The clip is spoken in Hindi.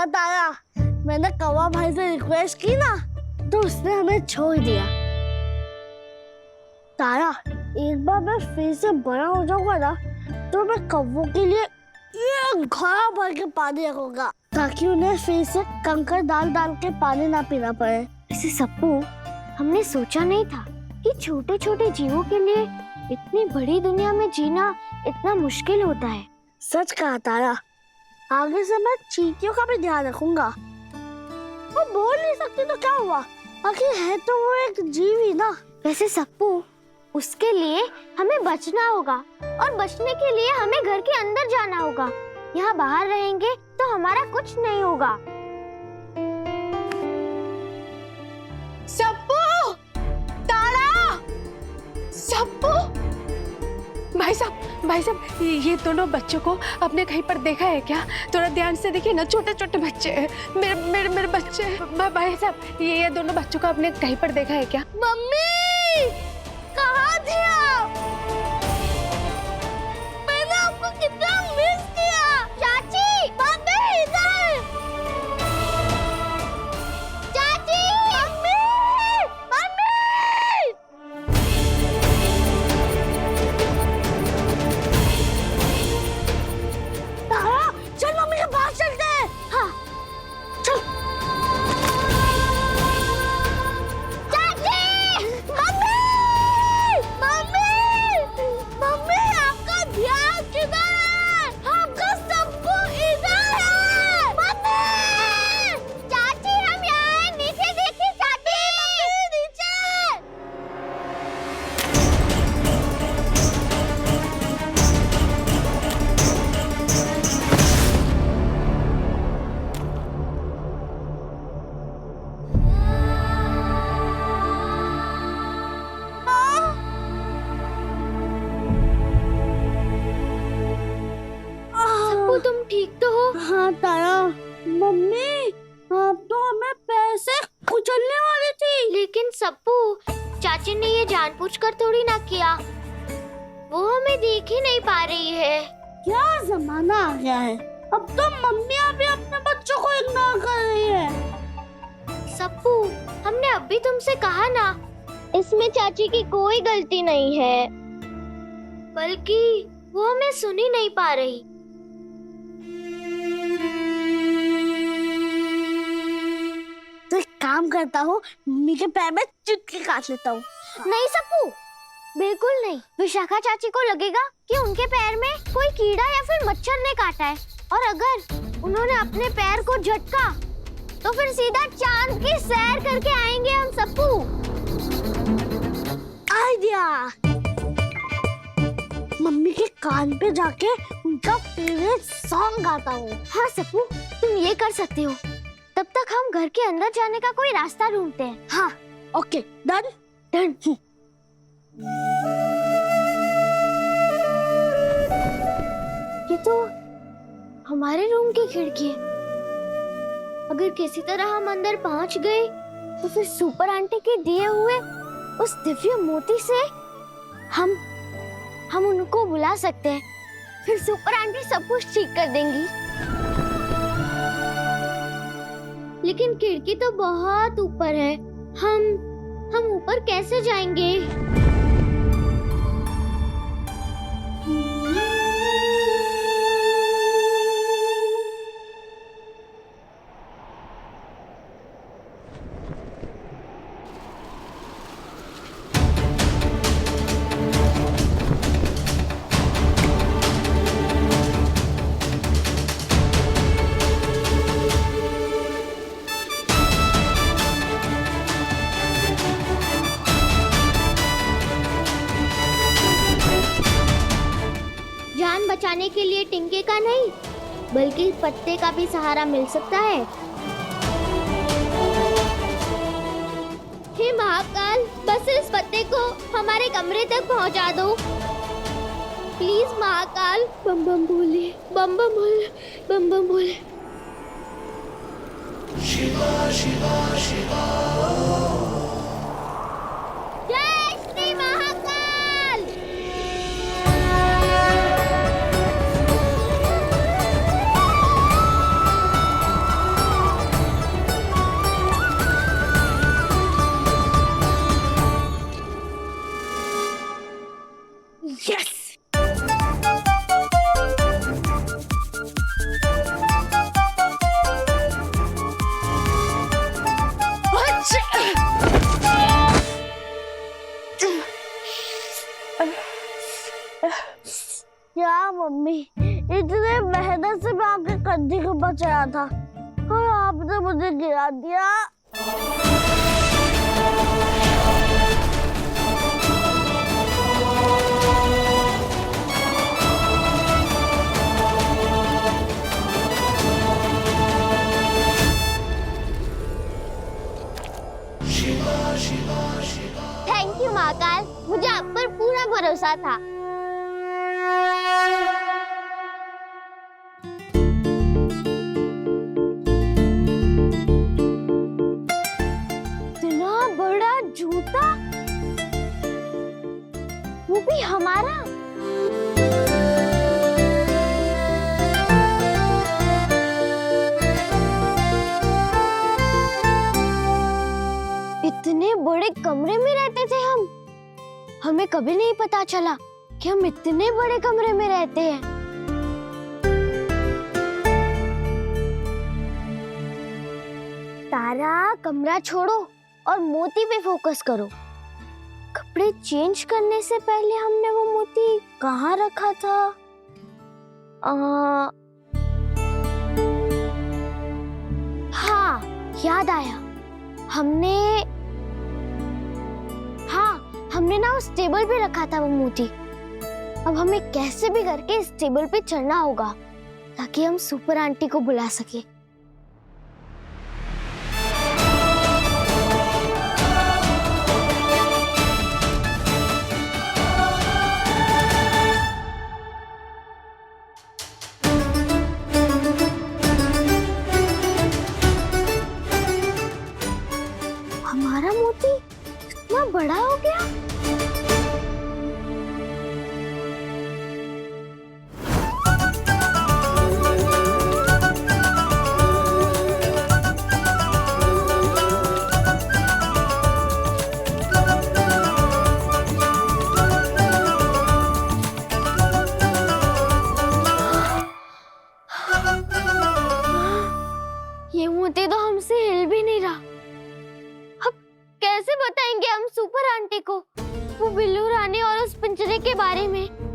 देखा तारा, मैंने कौवा भाई से रिक्वेस्ट की ना तो उसने हमें छोड़ दिया। तारा, एक बार मैं फिर से बड़ा हो जाऊंगा ना तो मैं कौवों के लिए ये घड़ा भर के पानी रखूंगा ताकि उन्हें फिर से कंकड़ डाल डाल के पानी ना पीना पड़े। इसे सप्पू, हमने सोचा नहीं था कि छोटे छोटे जीवों के लिए इतनी बड़ी दुनिया में जीना इतना मुश्किल होता है। सच कहा तारा, आगे से मैं चींटियों का भी ध्यान रखूंगा। वो बोल नहीं सकती तो क्या हुआ, आखिर है तो वो एक जीव ही ना। वैसे सप्पू, उसके लिए हमें बचना होगा और बचने के लिए हमें घर के अंदर जाना होगा। यहाँ बाहर रहेंगे तो हमारा कुछ नहीं होगा। सप्पू, तारा, सप्पू, भाई साहब, ये दोनों बच्चों को आपने कहीं पर देखा है क्या? थोड़ा ध्यान से देखिए ना, छोटे छोटे बच्चे हैं, मेरे बच्चे। भाई साहब, ये दोनों बच्चों को आपने कहीं पर देखा है क्या? मम्मी, कहाँ थी आप? मैंने आपको कितना मिस किया। चाची, मम्मी इधर। चाची, मम्मी, मम्मी। तारा, चल मम्मी के पास चलते हैं। हाँ, चल। चाची, मम्मी, मम्मी, मम्मी, आपका ध्यान किधर है? आपका सप्पू इधर है। मम्मी, चाची, हम यहाँ हैं, नीचे देखिए चाची। नीचे। सप्पू, तुम ठीक तो हो? हाँ तारा, मम्मी, आप तो हमें पैसे कुचलने वाली थी। लेकिन सप्पू, चाची ने ये जानबूझकर थोड़ी ना किया। वो हमें देख ही नहीं पा रही है। क्या जमाना आ गया है, अब तो मम्मियाँ भी अपने बच्चों को इग्नोर कर रही है। सप्पू, हमने अभी तुमसे कहा ना, इसमें चाची की कोई गलती नहीं है, बल्कि वो हमें सुन ही नहीं पा रही। तो एक काम करता हूँ, मम्मी के पैर में चुटकी काट लेता हूँ। नहीं सप्पू, बिल्कुल नहीं। विशाखा चाची को लगेगा कि उनके पैर में कोई कीड़ा या फिर मच्छर ने काटा है, और अगर उन्होंने अपने पैर को झटका तो फिर सीधा चांद की सैर करके आएंगे हम सप्पू। आइडिया, मम्मी के कान पे जाके उनका फेवरेट सॉन्ग गाता हूँ। हाँ सप्पू, तुम ये कर सकते हो। तब तक हम घर के अंदर जाने का कोई रास्ता ढूंढते हैं। हाँ, ओके, डन। डन। ये तो हमारे रूम की खिड़की है। अगर किसी तरह हम अंदर पहुंच गए तो फिर सुपर आंटी के दिए हुए उस दिव्य मोती से हम उनको बुला सकते हैं। फिर सुपर आंटी सब कुछ ठीक कर देंगी। लेकिन खिड़की तो बहुत ऊपर है। हम ऊपर कैसे जाएंगे? जान बचाने के लिए टिंके का नहीं, बल्कि पत्ते का भी सहारा मिल सकता है। हे महाकाल, बस इस पत्ते को हमारे कमरे तक पहुंचा दो। प्लीज महाकाल। बम बम बोले, बम बम बोले, बम बम बोले। शिवा शिवा शिवा। जय श्री महाकाल। क्या मम्मी, इतने मेहनत से मैं आपके कंधे को बचाया था और आपने मुझे गिरा दिया। थैंक यू महाकाल, मुझे आप पर पूरा भरोसा था। इतना बड़ा जूता, वो भी हमारा। इतने बड़े कमरे में रहते थे हम, हमें कभी नहीं पता चला कि हम इतने बड़े कमरे में रहते हैं। तारा, कमरा छोड़ो और मोती पे फोकस करो। कपड़े चेंज करने से पहले हमने वो मोती कहाँ रखा था? हाँ, याद आया। हमने ना उस टेबल पे रखा था वो मोती। अब हमें कैसे भी करके इस टेबल पे चढ़ना होगा ताकि हम सुपर आंटी को बुला सके। हमारा मोती इतना बड़ा हो गया। ये मोती तो हमसे हिल भी नहीं रहा। अब कैसे बताएंगे हम सुपर आंटी को वो बिल्लू रानी और उस पिंजरे के बारे में?